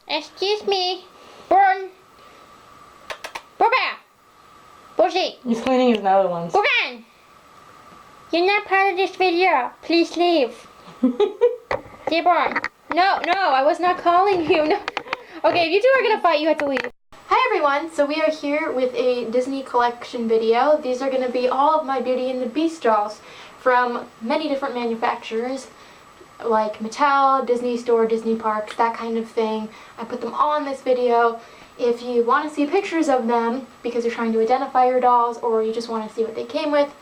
Excuse me. Burn. Booba. Bushy. He's cleaning his other ones. Boogan. You're not part of this video. Please leave. Dearborn. No, I was not calling you. No. Okay, if you two are gonna fight, you have to leave. Hi everyone, so we are here with a Disney collection video. These are gonna be all of my Beauty and the Beast dolls from many different manufacturers, like Mattel, Disney Store, Disney Parks, that kind of thing. I put them all in this video. If you want to see pictures of them because you're trying to identify your dolls or you just want to see what they came with,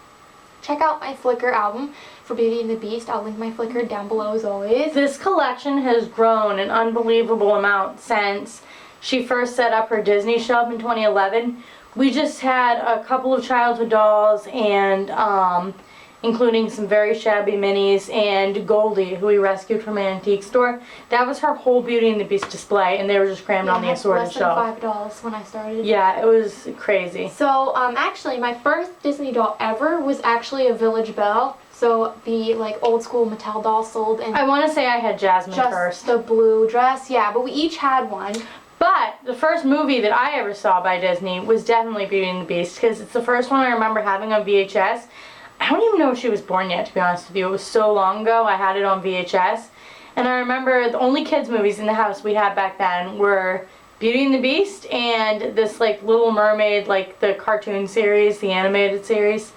check out my Flickr album for Beauty and the Beast. I'll link my Flickr down below as always. This collection has grown an unbelievable amount since she first set up her Disney shop in 2011. We just had a couple of childhood dolls and including some very shabby minis and Goldie, who we rescued from an antique store. That was her whole Beauty and the Beast display, and they were just crammed on the assorted shelf. Less than 5 dolls when I started. Yeah, it was crazy. So, actually, my first Disney doll ever was actually a Village Belle. So, the, like, old school Mattel doll sold in... I want to say I had Jasmine just first. the blue dress, yeah, but we each had one. But the first movie that I ever saw by Disney was definitely Beauty and the Beast, because it's the first one I remember having on VHS. I don't even know if she was born yet, to be honest with you. It was so long ago. I had it on VHS. And I remember the only kids movies in the house we had back then were Beauty and the Beast and this, like, Little Mermaid, like, the cartoon series, the animated series.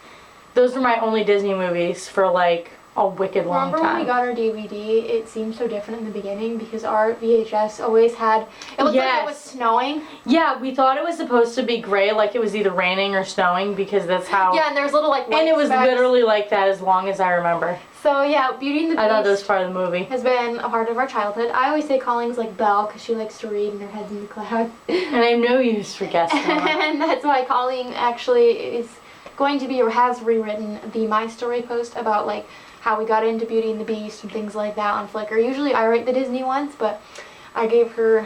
Those were my only Disney movies for, like, a wicked long time. Remember when we got our DVD, it seemed so different in the beginning because our VHS always had, it looked like it was snowing. Yeah, we thought it was supposed to be gray, like it was either raining or snowing because that's how... Yeah, and there was little, like, and it was literally like that as long as I remember. So, yeah, Beauty and the Beast... I thought that was part of the movie. ...has been a part of our childhood. I always say Colleen's like Belle because she likes to read and her head's in the clouds. And I have no use for Gaston. And that's why Colleen actually is going to be, or has rewritten, the My Story post about, like, how we got into Beauty and the Beast and things like that on Flickr. Usually I write the Disney ones, but I gave her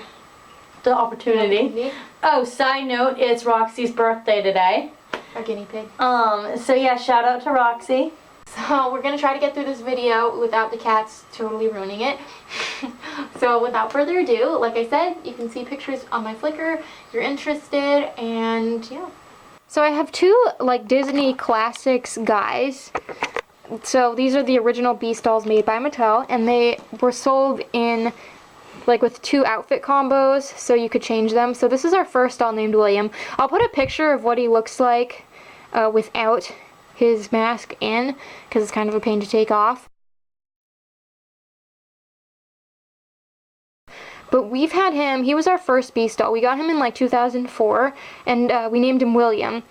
the opportunity. Oh, side note, it's Roxy's birthday today. Our guinea pig. So yeah, shout out to Roxy. So we're going to try to get through this video without the cats totally ruining it. So without further ado, like I said, you can see pictures on my Flickr if you're interested, and yeah. So I have two, like, Disney classics guys. So these are the original Beast dolls made by Mattel, and they were sold in, like, with 2 outfit combos, so you could change them. So this is our first doll named William. I'll put a picture of what he looks like without his mask in, because it's kind of a pain to take off. But we've had him, he was our first Beast doll. We got him in, like, 2004, and we named him William.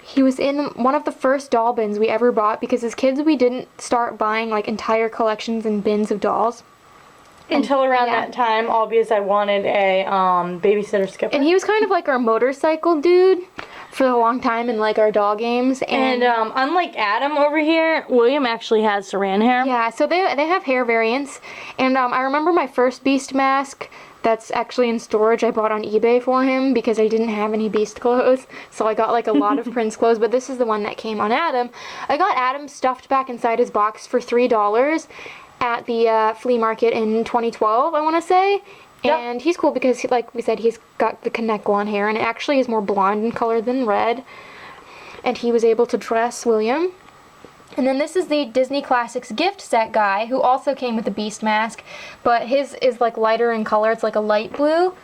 He was in one of the first doll bins we ever bought because as kids we didn't start buying, like, entire collections and bins of dolls. Until around that time, all because I wanted a babysitter skipper. And he was kind of like our motorcycle dude for a long time in, like, our doll games. And unlike Adam over here, William actually has saran hair. Yeah, so they have hair variants. And I remember my first Beast mask that's actually in storage I bought on eBay for him because I didn't have any Beast clothes, so I got, like, a lot of Prince clothes, but this is the one that came on Adam. I got Adam stuffed back inside his box for $3 at the flea market in 2012, I want to say. Yep. And he's cool because, like we said, he's got the connect blonde hair, and it actually is more blonde in color than red. And he was able to dress William. And then this is the Disney Classics gift set guy, who also came with a Beast mask, but his is, like, lighter in color. It's like a light blue.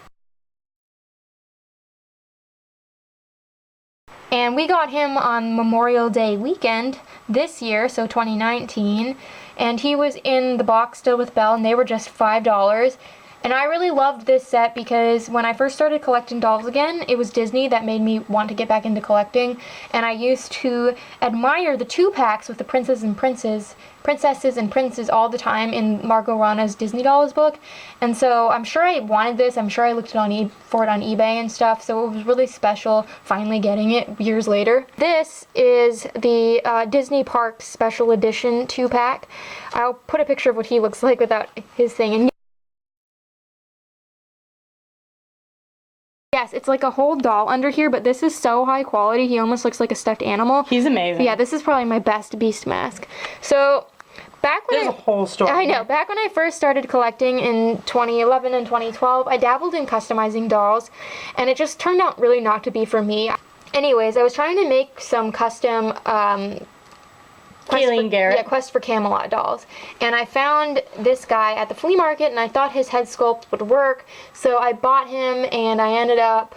And we got him on Memorial Day weekend this year, so 2019, and he was in the box still with Belle, and they were just $5. And I really loved this set because when I first started collecting dolls again, it was Disney that made me want to get back into collecting. And I used to admire the 2-packs with the princesses and princes all the time in Margot Rana's Disney Dolls book. And so I'm sure I wanted this. I'm sure I looked for it on eBay and stuff. So it was really special finally getting it years later. This is the Disney Parks Special Edition 2-pack. I'll put a picture of what he looks like without his thing. And yes, it's like a whole doll under here, but this is so high quality, he almost looks like a stuffed animal. He's amazing. Yeah, this is probably my best Beast mask. So, back when There's a whole story. I know. Back when I first started collecting in 2011 and 2012, I dabbled in customizing dolls, and it just turned out really not to be for me. Anyways, I was trying to make some custom Quest for Camelot dolls. And I found this guy at the flea market, and I thought his head sculpt would work. So I bought him, and I ended up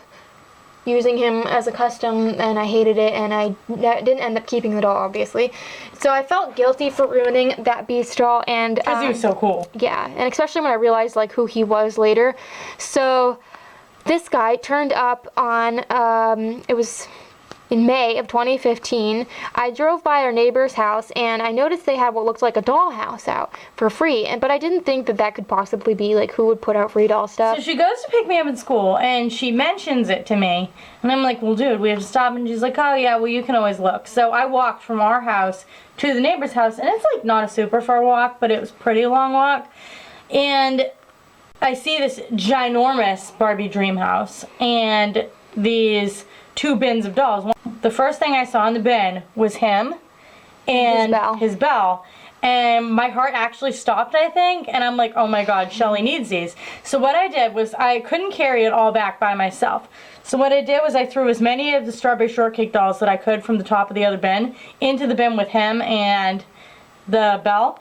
using him as a custom, and I hated it, and I didn't end up keeping the doll, obviously. So I felt guilty for ruining that Beast doll, and because he was so cool. Yeah, and especially when I realized like who he was later. So this guy turned up on it was in May of 2015. I drove by our neighbor's house, and I noticed they had what looked like a doll house out for free, but I didn't think that that could possibly be like who would put out free doll stuff. So she goes to pick me up in school, and she mentions it to me, and I'm like, well, dude, we have to stop, and she's like, oh yeah, well, you can always look. So I walked from our house to the neighbor's house, and it's like not a super far walk, but it was a pretty long walk, and I see this ginormous Barbie dream house, and these 2 bins of dolls. The first thing I saw in the bin was him and his bell. And my heart actually stopped, I think, and I'm like, oh my god, Shelly needs these. So what I did was, I couldn't carry it all back by myself. So what I did was I threw as many of the Strawberry Shortcake dolls that I could from the top of the other bin into the bin with him and the bell.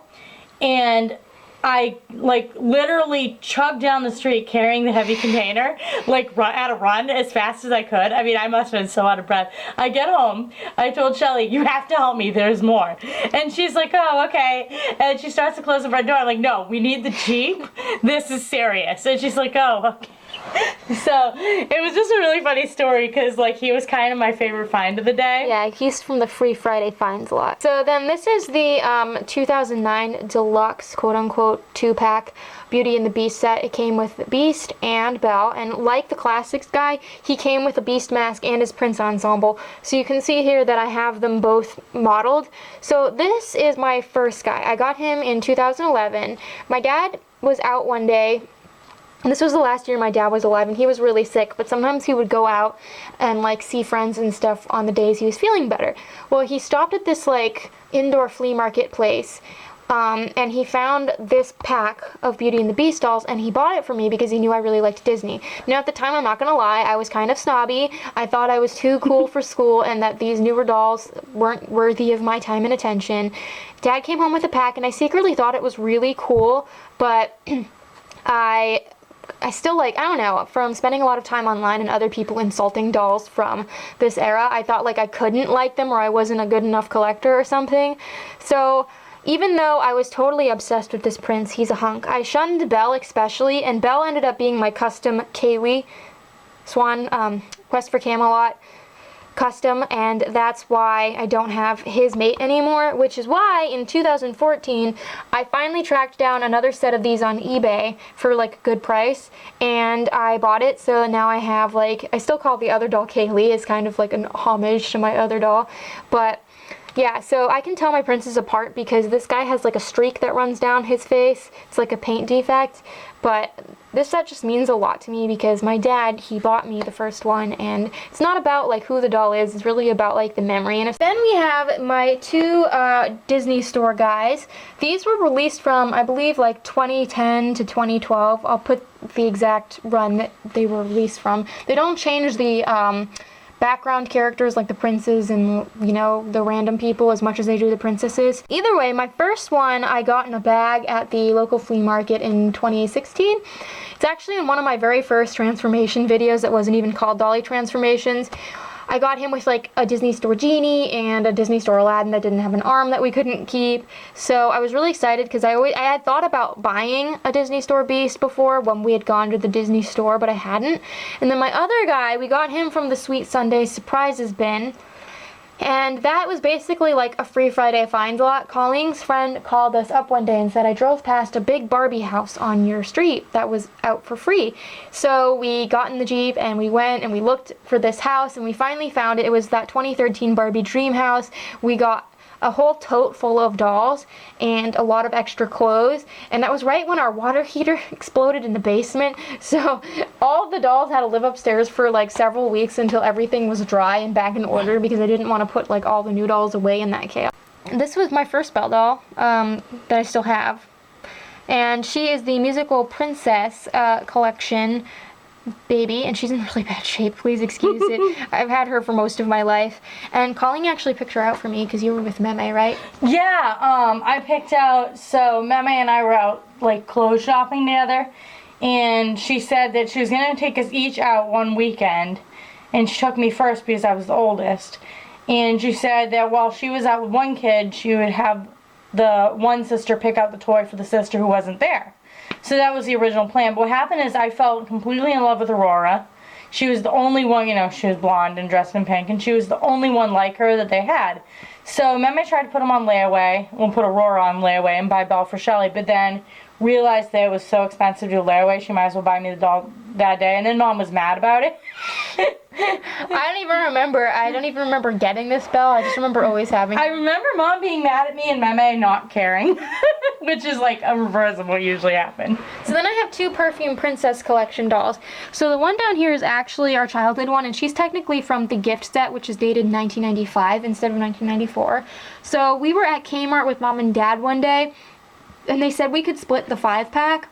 And I like literally chugged down the street carrying the heavy container, like at a run as fast as I could. I mean, I must have been so out of breath. I get home, I told Shelly, you have to help me, there's more. And she's like, oh, okay. And she starts to close the front door. I'm like, no, we need the Jeep. This is serious. And she's like, oh, okay. So it was just a really funny story because like he was kind of my favorite find of the day. Yeah, he's from the Free Friday finds lot. So then this is the 2009 deluxe quote-unquote 2-pack Beauty and the Beast set. It came with Beast and Belle, and like the classics guy, he came with a Beast mask and his Prince ensemble. So you can see here that I have them both modeled. So this is my first guy. I got him in 2011. My dad was out one day. And this was the last year my dad was alive, and he was really sick, but sometimes he would go out and like see friends and stuff on the days he was feeling better. Well, he stopped at this like indoor flea market place, and he found this pack of Beauty and the Beast dolls, and he bought it for me because he knew I really liked Disney. Now at the time, I'm not gonna lie, I was kind of snobby. I thought I was too cool for school and that these newer dolls weren't worthy of my time and attention. Dad came home with a pack, and I secretly thought it was really cool, but I still like, I don't know, from spending a lot of time online and other people insulting dolls from this era, I thought like I couldn't like them or I wasn't a good enough collector or something. So even though I was totally obsessed with this prince, he's a hunk. I shunned Belle especially, and Belle ended up being my custom Kaylee Swan Quest for Camelot custom, and that's why I don't have his mate anymore, which is why in 2014 I finally tracked down another set of these on eBay for like a good price, and I bought it. So now I have like, I still call the other doll Kaylee. It's kind of like an homage to my other doll, but yeah, so I can tell my princes apart because this guy has like a streak that runs down his face. It's like a paint defect, but this set just means a lot to me because my dad, he bought me the first one, and it's not about like who the doll is, it's really about like the memory. And then we have my 2 Disney Store guys. These were released from, I believe, like 2010 to 2012. I'll put the exact run that they were released from. They don't change the background characters like the princes and, you know, the random people as much as they do the princesses. Either way, my first one I got in a bag at the local flea market in 2016. It's actually in one of my very first transformation videos that wasn't even called Dolly Transformations. I got him with like a Disney Store genie and a Disney Store Aladdin that didn't have an arm that we couldn't keep. So I was really excited because I had thought about buying a Disney Store Beast before when we had gone to the Disney Store, but I hadn't. And then my other guy, we got him from the Sweet Sunday Surprises bin. And that was basically like a Free Friday finds lot. Colleen's friend called us up one day and said, I drove past a big Barbie house on your street that was out for free. So we got in the Jeep and we went and we looked for this house and we finally found it. It was that 2013 Barbie Dream House. We got a whole tote full of dolls and a lot of extra clothes, and that was right when our water heater exploded in the basement. So all the dolls had to live upstairs for like several weeks until everything was dry and back in order because I didn't want to put like all the new dolls away in that chaos. this was my first Belle doll that I still have. And she is the musical princess collection baby, and she's in really bad shape. Please excuse it. I've had her for most of my life. And Colleen actually picked her out for me because you were with Meme, right? Yeah, I picked out, so Meme and I were out like clothes shopping together, and she said that she was gonna take us each out one weekend, and she took me first because I was the oldest. And she said that while she was out with one kid, she would have the one sister pick out the toy for the sister who wasn't there. So that was the original plan. But what happened is I fell completely in love with Aurora. She was the only one, you know, she was blonde and dressed in pink, and she was the only one like her that they had. So Meme tried to put them on layaway, we'll put Aurora on layaway and buy Belle for Shelly, but then realized that it was so expensive to do layaway, she might as well buy me the doll that day, and then Mom was mad about it. I don't even remember getting this Belle. I just remember always having. I remember Mom being mad at me and Meme not caring, which is like a reverse of what usually happened. So then I have two Perfume Princess collection dolls. So the one down here is actually our childhood one, and she's technically from the gift set, which is dated 1995 instead of 1994. So we were at Kmart with Mom and Dad one day, and they said we could split the 5-pack.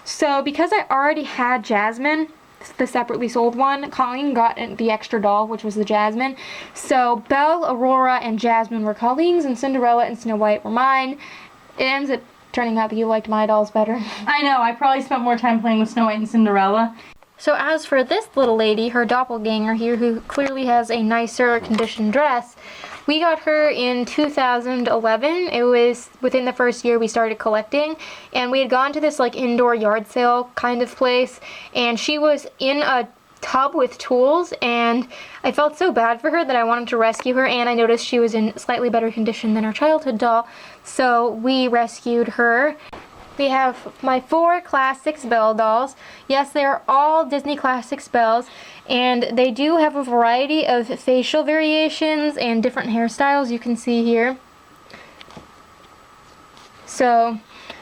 So because I already had Jasmine, the separately sold one, Colleen got the extra doll, which was the Jasmine. So Belle, Aurora, and Jasmine were Colleen's, and Cinderella and Snow White were mine. It ends up turning out that you liked my dolls better. I know, I probably spent more time playing with Snow White and Cinderella. So as for this little lady, her doppelganger here, who clearly has a nicer conditioned dress, we got her in 2011. It was within the first year we started collecting, and we had gone to this like indoor yard sale kind of place, and she was in a tub with tools, and I felt so bad for her that I wanted to rescue her, and I noticed she was in slightly better condition than our childhood doll, so we rescued her. We have my 4 Classics Belle dolls. Yes, they are all Disney Classics Belles, and they do have a variety of facial variations and different hairstyles you can see here. So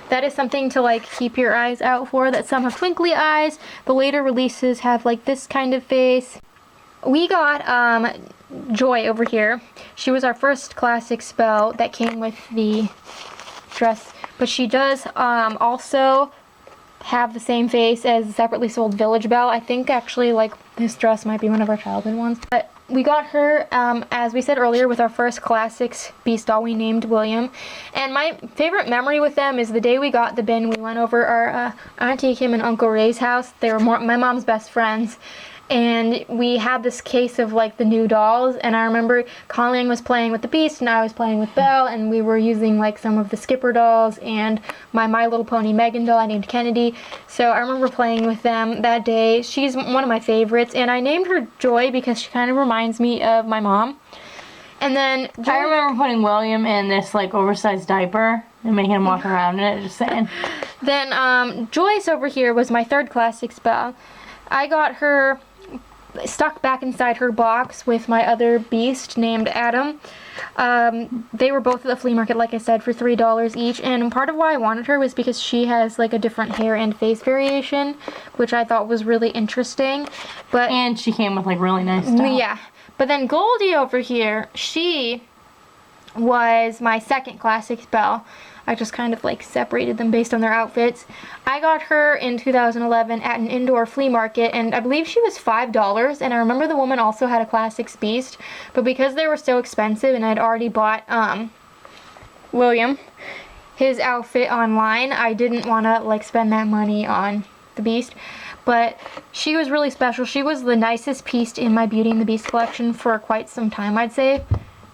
that is something to like keep your eyes out for, that some have twinkly eyes. The later releases have like this kind of face. We got Joy over here. She was our first Classics Belle that came with the dress, but she does also have the same face as the separately sold Village Belle. I think actually like this dress might be one of our childhood ones. But we got her, as we said earlier, with our first Classics Beast doll we named William. And my favorite memory with them is the day we got the bin, we went over our Auntie Kim and Uncle Ray's house. They were my mom's best friends. And we had this case of like the new dolls, and I remember Colleen was playing with the Beast and I was playing with Belle, and we were using like some of the Skipper dolls and my Little Pony Megan doll I named Kennedy. So I remember playing with them that day. She's one of my favorites, and I named her Joy because she kind of reminds me of my mom. And then I remember putting William in this like oversized diaper and making him walk around in it, just saying. Then Joyce over here was my 3rd Classics Belle. I got her stuck back inside her box with my other Beast named Adam. They were both at the flea market, like I said, for $3 each, and part of why I wanted her was because she has like a different hair and face variation, which I thought was really interesting. And she came with like really nice stuff. Yeah. But then Goldie over here, she was my 2nd Classics Belle. I just kind of like separated them based on their outfits. I got her in 2011 at an indoor flea market, and I believe she was $5, and I remember the woman also had a Classics Beast, but because they were so expensive and I'd already bought William, his outfit online, I didn't want to like spend that money on the Beast. But she was really special. She was the nicest piece in my Beauty and the Beast collection for quite some time, I'd say.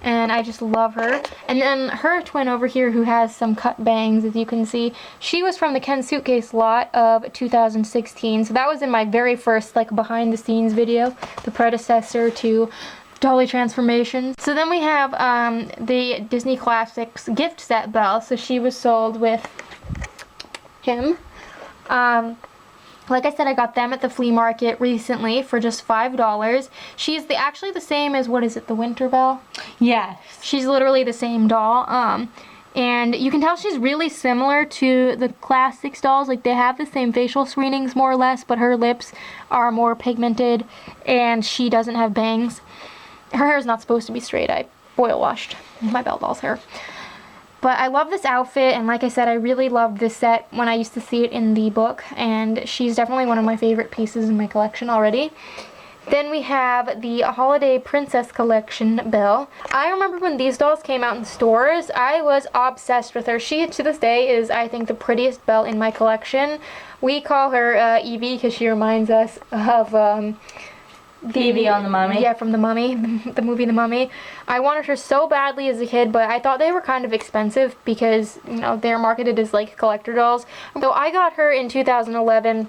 And I just love her. And then her twin over here, who has some cut bangs, as you can see, she was from the Ken Suitcase lot of 2016. So that was in my very first like behind the scenes video, the predecessor to Dolly Transformations. So then we have the Disney Classics gift set Belle. So she was sold with him. Like I said, I got them at the flea market recently for just $5. She's actually the same as, what is it, the Winter Belle? Yes. She's literally the same doll. And you can tell she's really similar to the Classics dolls. Like, they have the same facial screenings, more or less, but her lips are more pigmented, and she doesn't have bangs. Her hair is not supposed to be straight. I boil washed my Belle doll's hair. But I love this outfit, and like I said, I really loved this set when I used to see it in the book, and she's definitely one of my favorite pieces in my collection already. Then we have the Holiday Princess Collection Belle. I remember when these dolls came out in the stores, I was obsessed with her. She, to this day, is, I think, the prettiest Belle in my collection. We call her Evie because she reminds us of Evie on The Mummy. Yeah, from The Mummy, the movie The Mummy. I wanted her so badly as a kid, but I thought they were kind of expensive because, you know, they're marketed as like collector dolls. So I got her in 2011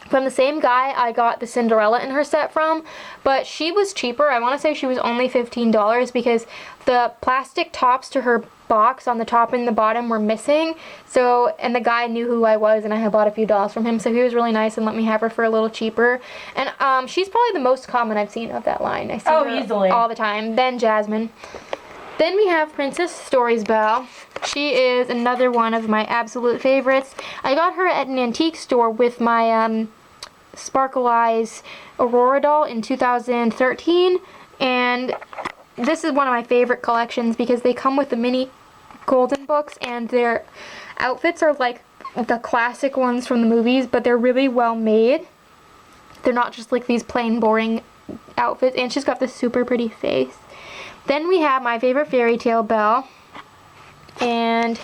from the same guy I got the Cinderella in her set from, but she was cheaper. I want to say she was only $15 because the plastic tops to her box on the top and the bottom were missing. So, and the guy knew who I was, and I had bought a few dolls from him, so he was really nice and let me have her for a little cheaper. And she's probably the most common I've seen of that line. I see her easily all the time. Then Jasmine. Then we have Princess Stories Belle. She is another one of my absolute favorites. I got her at an antique store with my Sparkle Eyes Aurora doll in 2013, and this is one of my favorite collections because they come with the mini golden books, and their outfits are like the classic ones from the movies, but they're really well made. They're not just like these plain boring outfits, and she's got this super pretty face. Then we have my favorite fairy tale Belle, and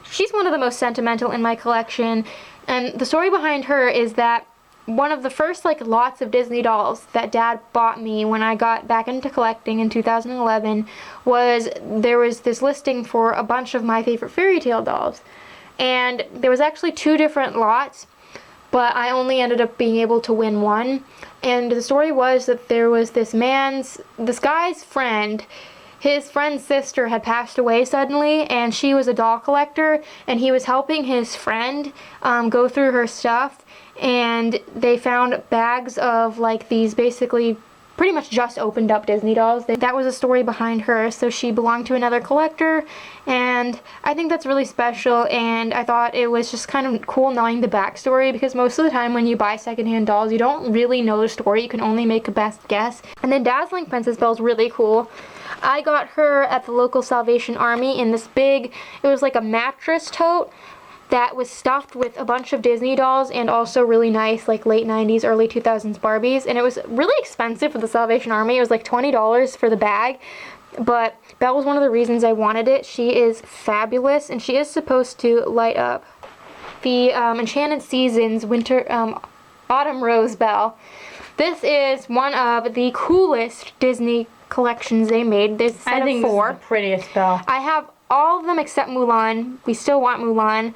she's one of the most sentimental in my collection, and the story behind her is that one of the first like lots of Disney dolls that Dad bought me when I got back into collecting in 2011 was there was this listing for a bunch of my favorite fairy tale dolls, and there was actually 2 different lots, but I only ended up being able to win one. And the story was that there was this guy's friend. His friend's sister had passed away suddenly, and she was a doll collector, and he was helping his friend go through her stuff, and they found bags of like these basically pretty much just opened up Disney dolls. That was a story behind her, so she belonged to another collector, and I think that's really special, and I thought it was just kind of cool knowing the backstory, because most of the time when you buy secondhand dolls, you don't really know the story, you can only make a best guess. And then Dazzling Princess Belle's really cool. I got her at the local Salvation Army in this big, it was like a mattress tote that was stuffed with a bunch of Disney dolls and also really nice like late 90s, early 2000s Barbies, and it was really expensive for the Salvation Army. It was like $20 for the bag, but that was one of the reasons I wanted it. She is fabulous, and she is supposed to light up. The Enchanted Seasons Autumn Rose Belle. This is one of the coolest Disney collections they made. There's a set of 4. This is the prettiest Belle. I have all of them except Mulan. We still want Mulan.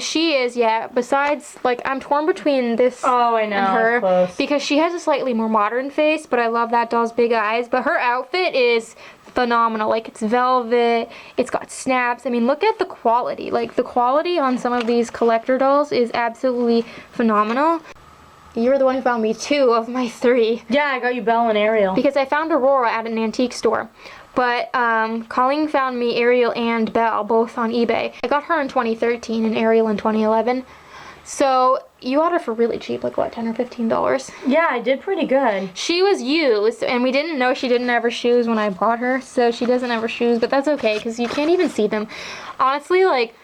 She is, yeah, besides, like, I'm torn between this and her close. because she has a slightly more modern face, but I love that doll's big eyes. But her outfit is phenomenal. Like, it's velvet, it's got snaps. I mean, look at the quality. Like, the quality on some of these collector dolls is absolutely phenomenal. You were the one who found me 2 of my 3. Yeah, I got you Belle and Ariel. Because I found Aurora at an antique store. But Colleen found me Ariel and Belle, both on eBay. I got her in 2013 and Ariel in 2011. So you got her for really cheap, like what, $10 or $15? Yeah, I did pretty good. She was used, and we didn't know she didn't have her shoes when I bought her, so she doesn't have her shoes, but that's okay, because you can't even see them. Honestly, like,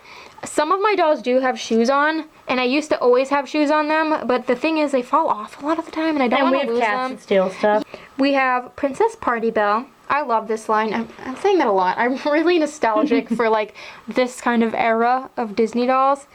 some of my dolls do have shoes on, and I used to always have shoes on them, but the thing is they fall off a lot of the time, and I don't want to lose them. And we have cats that steal stuff. We have Princess Party Belle. I love this line. I'm saying that a lot. I'm really nostalgic for like this kind of era of Disney dolls,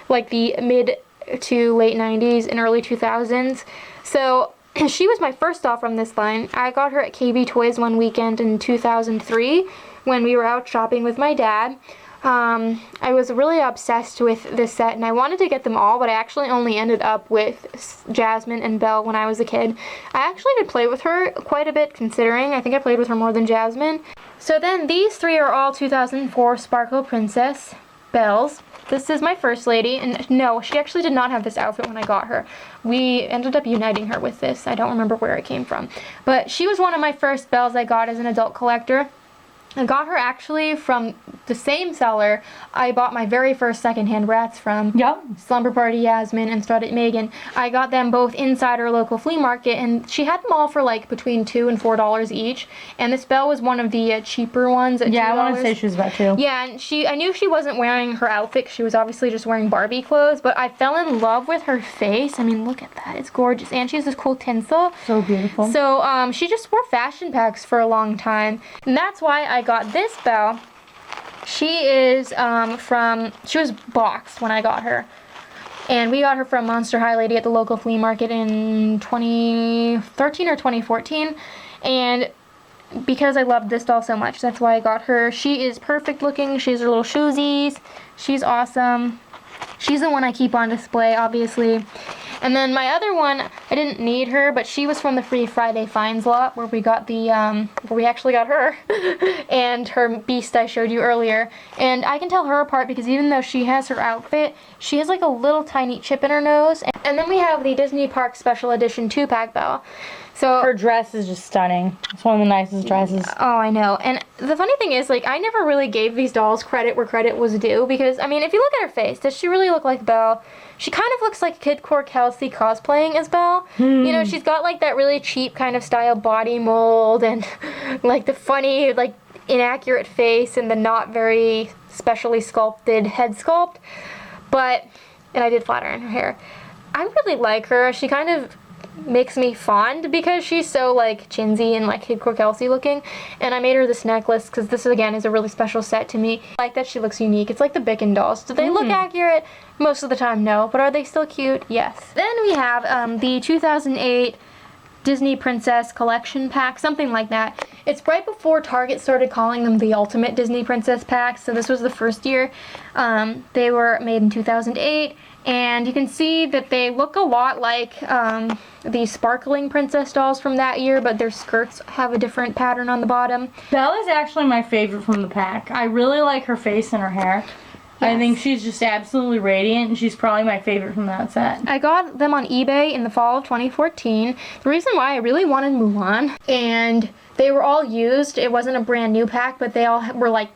like the mid to late 90s and early 2000s. So she was my first doll from this line. I got her at KB Toys one weekend in 2003 when we were out shopping with my dad. I was really obsessed with this set, and I wanted to get them all, but I actually only ended up with Jasmine and Belle when I was a kid. I actually did play with her quite a bit, considering. I think I played with her more than Jasmine. So then these 3 are all 2004 Sparkle Princess Belles. This is my first lady, and no, she actually did not have this outfit when I got her. We ended up uniting her with this. I don't remember where it came from. But she was one of my first Belles I got as an adult collector. I got her actually from the same seller I bought my very first secondhand Bratz from. Yep. Slumber Party Yasmin and Studded Megan. I got them both inside our local flea market, and she had them all for like between $2 and $4 each. And this bell was one of the cheaper ones at $2. Yeah, I want to say she was about $2. Yeah, and I knew she wasn't wearing her outfit. She was obviously just wearing Barbie clothes, but I fell in love with her face. I mean, look at that. It's gorgeous. And she has this cool tinsel. So beautiful. So she just wore fashion packs for a long time. And that's why I got this bell. She is she was boxed when I got her. And we got her from Monster High Lady at the local flea market in 2013 or 2014. And because I loved this doll so much, that's why I got her. She is perfect looking. She has her little shoesies. She's awesome. She's the one I keep on display, obviously. And then my other one, I didn't need her, but she was from the Free Friday Finds lot where we got the, where we actually got her and her beast I showed you earlier. And I can tell her apart because even though she has her outfit, she has like a little tiny chip in her nose. And then we have the Disney Park Special Edition 2-pack bell. So her dress is just stunning. It's one of the nicest dresses. Oh, I know. And the funny thing is, like, I never really gave these dolls credit where credit was due because, I mean, if you look at her face, does she really look like Belle? She kind of looks like Kid Core Kelsey cosplaying as Belle. You know, she's got, like, that really cheap kind of style body mold and, like, the funny, like, inaccurate face and the not very specially sculpted head sculpt. But, and I did flatter in her hair. I really like her. She kind of makes me fond because she's so like chinsy and like Kid Core Kelsey looking, and I made her this necklace because this again is a really special set to me. I like that she looks unique. It's like the Bicken dolls. Do they look accurate? Most of the time no, but are they still cute? Yes. Then we have the 2008 Disney Princess Collection Pack, something like that. It's right before Target started calling them the Ultimate Disney Princess Packs, so this was the first year. They were made in 2008, and you can see that they look a lot like the sparkling princess dolls from that year, but their skirts have a different pattern on the bottom. Belle is actually my favorite from the pack. I really like her face and her hair. I think she's just absolutely radiant, and she's probably my favorite from that set. I got them on eBay in the fall of 2014. The reason why I really wanted Mulan, and they were all used. It wasn't a brand new pack, but they all were like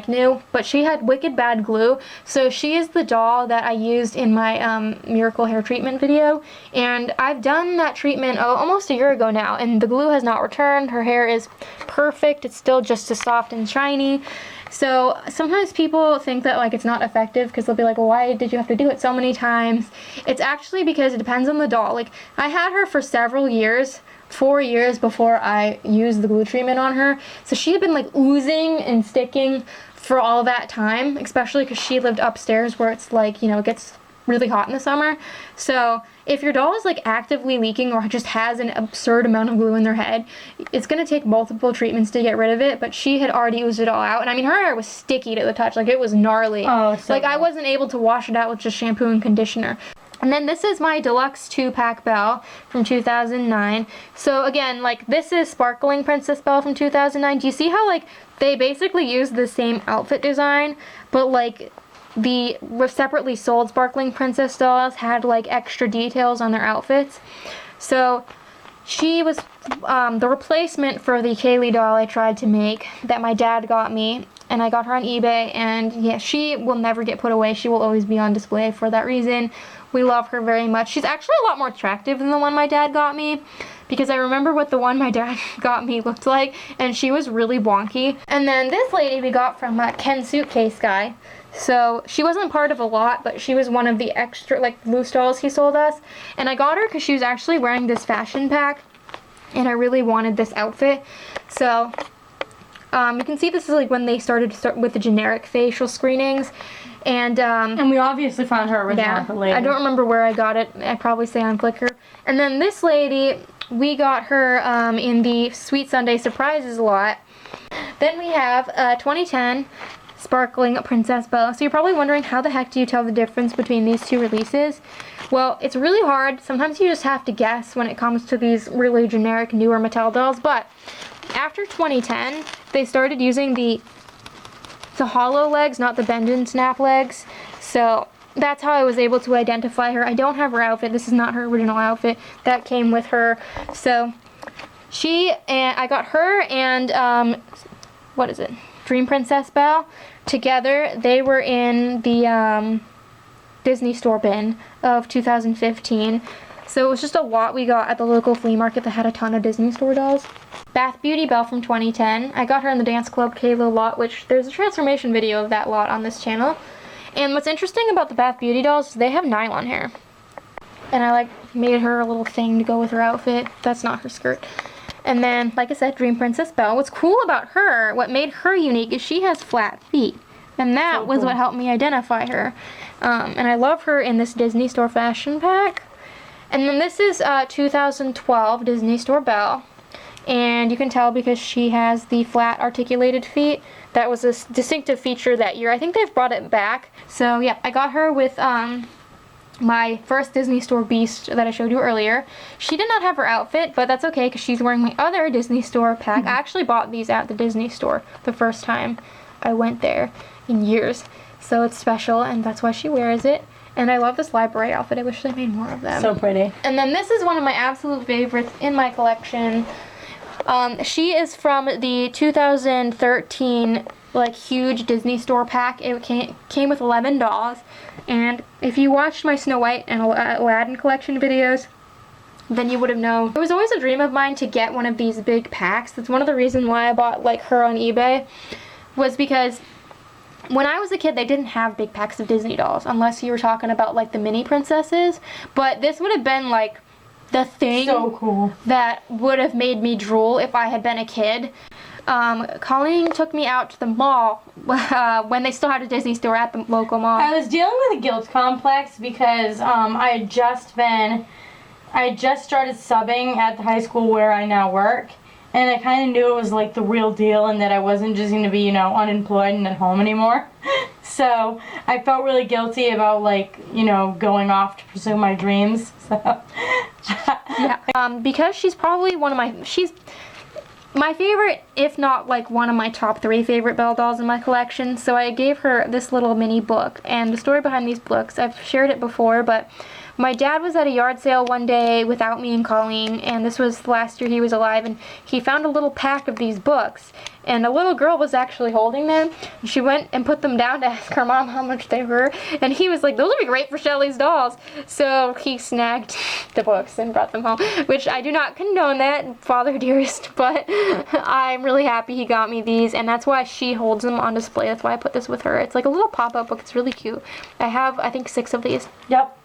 new. But she had wicked bad glue, so she is the doll that I used in my miracle hair treatment video. And I've done that treatment almost a year ago now, and the glue has not returned. Her hair is perfect. It's still just as soft and shiny. So sometimes people think that like it's not effective because they'll be like, well, why did you have to do it so many times? It's actually because it depends on the doll. Like I had her for several years, 4 years before I used the glue treatment on her. So she had been like oozing and sticking for all that time, especially because she lived upstairs where it's like, you know, it gets really hot in the summer. So if your doll is like actively leaking or just has an absurd amount of glue in their head, it's going to take multiple treatments to get rid of it, but she had already oozed it all out. And I mean, her hair was sticky to the touch. Like it was gnarly. Oh, so like I wasn't able to wash it out with just shampoo and conditioner. And then this is my deluxe 2-pack Belle from 2009. So again, like this is Sparkling Princess Belle from 2009. Do you see how like they basically used the same outfit design, but like the separately sold Sparkling Princess dolls had like extra details on their outfits? So she was the replacement for the Kaylee doll I tried to make that my dad got me, and I got her on eBay, and yeah, she will never get put away. She will always be on display for that reason. We love her very much. She's actually a lot more attractive than the one my dad got me, because I remember what the one my dad got me looked like, and she was really wonky. And then this lady we got from Ken Suitcase Guy. So she wasn't part of a lot, but she was one of the extra like loose dolls he sold us. And I got her because she was actually wearing this fashion pack, and I really wanted this outfit. So you can see this is like when they started with the generic facial screenings. And we obviously found her original for later. I don't remember where I got it. I probably say on Flickr. And then this lady, we got her in the Sweet Sunday Surprises lot. Then we have 2010 Sparkling Princess Belle. So you're probably wondering, how the heck do you tell the difference between these two releases? Well, it's really hard. Sometimes you just have to guess when it comes to these really generic newer Mattel dolls. But after 2010, they started using the hollow legs, not the bend and snap legs. So that's how I was able to identify her. I don't have her outfit. This is not her original outfit. That came with her. So I got her and what is it? Dream Princess Belle. Together, they were in the Disney store bin of 2015. So it was just a lot we got at the local flea market that had a ton of Disney store dolls. Bath Beauty Belle from 2010. I got her in the Dance Club Kayla lot, which there's a transformation video of that lot on this channel. And what's interesting about the Bath Beauty dolls is they have nylon hair. And I made her a little thing to go with her outfit. That's not her skirt. And then, like I said, Dream Princess Belle. What's cool about her, what made her unique, is she has flat feet. And that was what helped me identify her. And I love her in this Disney Store fashion pack. And then this is 2012 Disney Store Belle. And you can tell because she has the flat articulated feet. That was a distinctive feature that year. I think they've brought it back. So yeah, I got her with my first Disney Store Beast that I showed you earlier. She did not have her outfit, but that's okay because she's wearing my other Disney Store pack. I actually bought these at the Disney Store the first time I went there in years. So it's special and that's why she wears it. And I love this library outfit. I wish they made more of them. So pretty. And then this is one of my absolute favorites in my collection. She is from the 2013 huge Disney Store pack. It came with 11 dolls. And if you watched my Snow White and Aladdin collection videos, then you would have known. It was always a dream of mine to get one of these big packs. That's one of the reasons why I bought her on eBay, was because when I was a kid, they didn't have big packs of Disney dolls, unless you were talking about the mini princesses. But this would have been the thing so cool that would have made me drool if I had been a kid. Colleen took me out to the mall when they still had a Disney store at the local mall. I was dealing with a guilt complex because I had just started subbing at the high school where I now work. And I kind of knew it was the real deal and that I wasn't just going to be, unemployed and at home anymore. So I felt really guilty about going off to pursue my dreams. So yeah. Because she's probably she's my favorite, if not one of my top 3 favorite Belle dolls in my collection. So I gave her this little mini book. And the story behind these books, I've shared it before, but my dad was at a yard sale one day without me and Colleen, and this was the last year he was alive, and he found a little pack of these books, and a little girl was actually holding them. She went and put them down to ask her mom how much they were, and he was like, those would be great for Shelly's dolls. So he snagged the books and brought them home, which I do not condone that, father dearest, but I'm really happy he got me these, and that's why she holds them on display. That's why I put this with her. It's like a little pop-up book. It's really cute. I have, I think, 6 of these. Yep.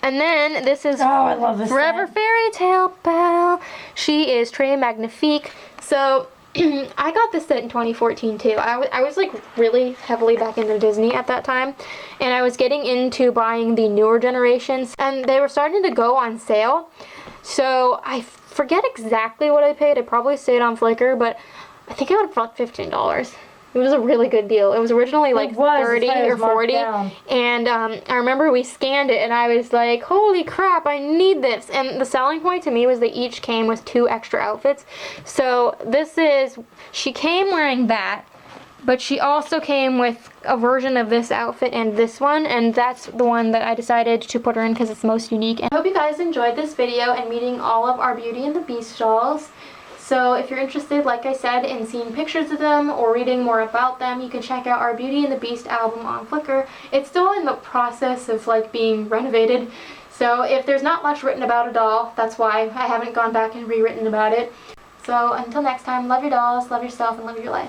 And then this is I love this Forever set. Fairy Tale Belle. She is Très Magnifique. So I got this set in 2014 too. I was really heavily back into Disney at that time, and I was getting into buying the newer generations, and they were starting to go on sale. So I forget exactly what I paid. I probably stayed on Flickr, but I think I would have bought $15. It was a really good deal. It was originally 30 or 40, and I remember we scanned it and I was like, holy crap, I need this. And the selling point to me was they each came with 2 extra outfits. So she came wearing that, but she also came with a version of this outfit and this one, and that's the one that I decided to put her in because it's most unique. And I hope you guys enjoyed this video and meeting all of our Beauty and the Beast dolls. So if you're interested, like I said, in seeing pictures of them or reading more about them, you can check out our Beauty and the Beast album on Flickr. It's still in the process of being renovated. So if there's not much written about a doll, that's why I haven't gone back and rewritten about it. So until next time, love your dolls, love yourself, and love your life.